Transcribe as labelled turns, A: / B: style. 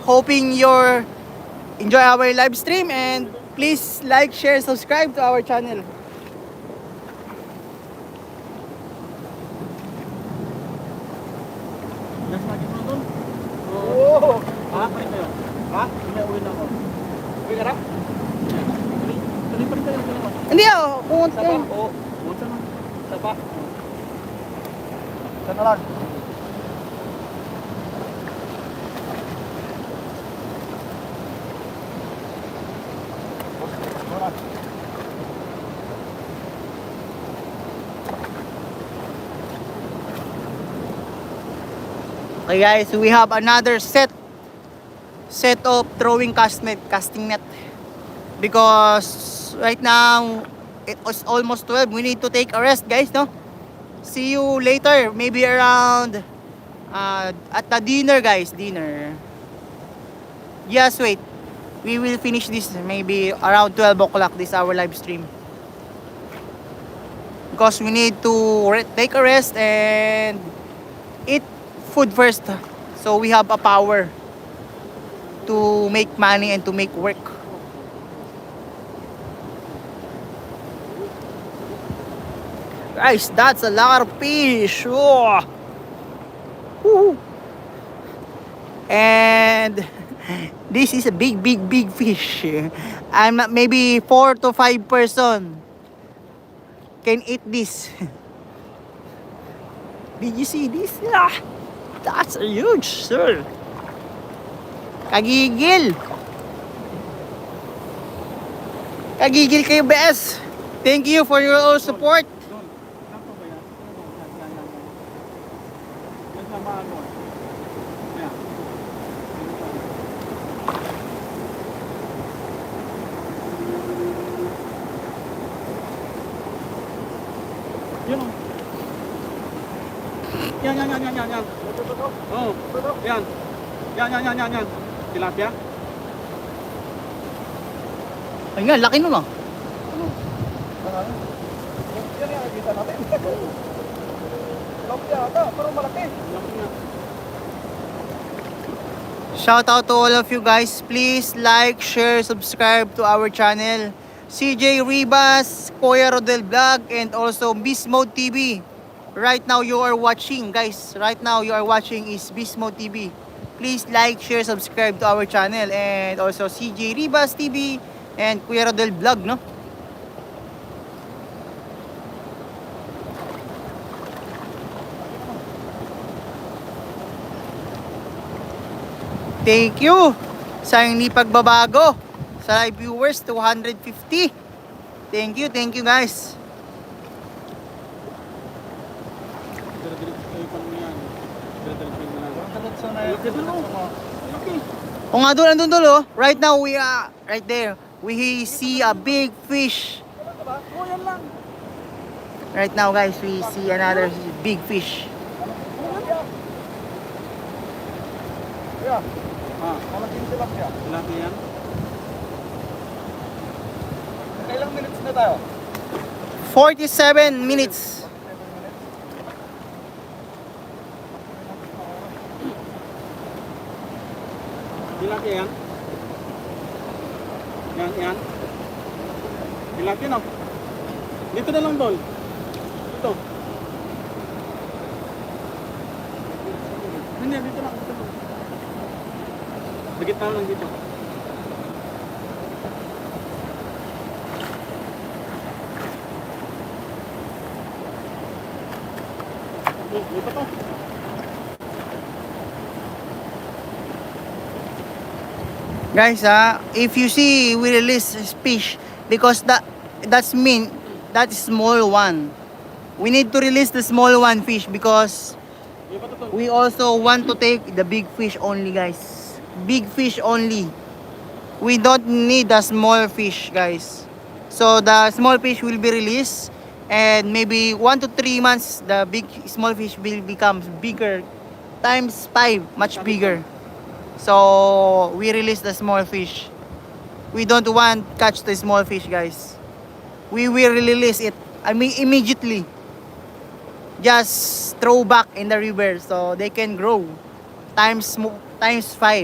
A: Hoping you're enjoy our live stream, and please like, share, subscribe to our channel.
B: Gas lagi mo doon.
A: Oh.
B: Ha? Palit kayo?
A: Ha?
B: Uwi na ako.
A: Uwi ka na?
B: Tuloy pa rin kayo.
A: Hindi pumunta ka.
B: Oo. Punta na.
A: Isa pa. Isa na lang. Okay guys, we have another set of throwing casting net, because right now it was almost 12. We need to take a rest, guys, no? See you later, maybe around at the dinner, guys. Dinner. Just wait, we will finish this maybe around 12 o'clock, this our live stream, because we need to take a rest and eat food first, so we have a power to make money and to make work. Guys, that's a lot of fish. Oh. Woo. And this is a big fish. I'm not, maybe 4 to 5 person can eat this. Did you see this? That's a huge, sir. Kagigil. Kagigil kayo, BS. Thank you for your all support.
B: Yun o. Yan. Oo. Yan. Yan. Tilapia.
A: Ay nga, laki nun ah.
B: Yan yung nakikita natin. Tilapia ata, pero malaki. Laki nga.
A: Shout out to all of you guys. Please like, share, subscribe to our channel. CJ Ribas, Kuya Rodel Vlog, and also Beast Mode TV. Right now you are watching, guys. Right now you are watching is Beast Mode TV. Please like, share, subscribe to our channel, and also CJ Ribas TV and Kuya Rodel Vlog, no? Thank you sa hindi pagbabago. Sa live viewers, 250. Thank you guys. O nga doon, andun doon, right now we are right there. We see a big fish. Right now, guys, we see another big fish.
B: Malaking tilapia. Tilapia yan.
C: Ilang minutes na tayo?
A: 47 minutes.
B: Tilapia yan. Yan. Tilapia no? Dito na lang, Dol. Dito. Hindi, dito lang. Bigit na lang dito. Dito to.
A: Guys, if you see we release fish, because that's mean that is small one. We need to release the small one fish because we also want to take the big fish only, guys. Big fish only. We don't need the small fish, guys. So the small fish will be released, and maybe 1 to 3 months the small fish will become bigger, times 5, much bigger. So we release the small fish. We don't want catch the small fish, guys. We will release it, I mean, immediately. Just throw back in the river so they can grow times 5.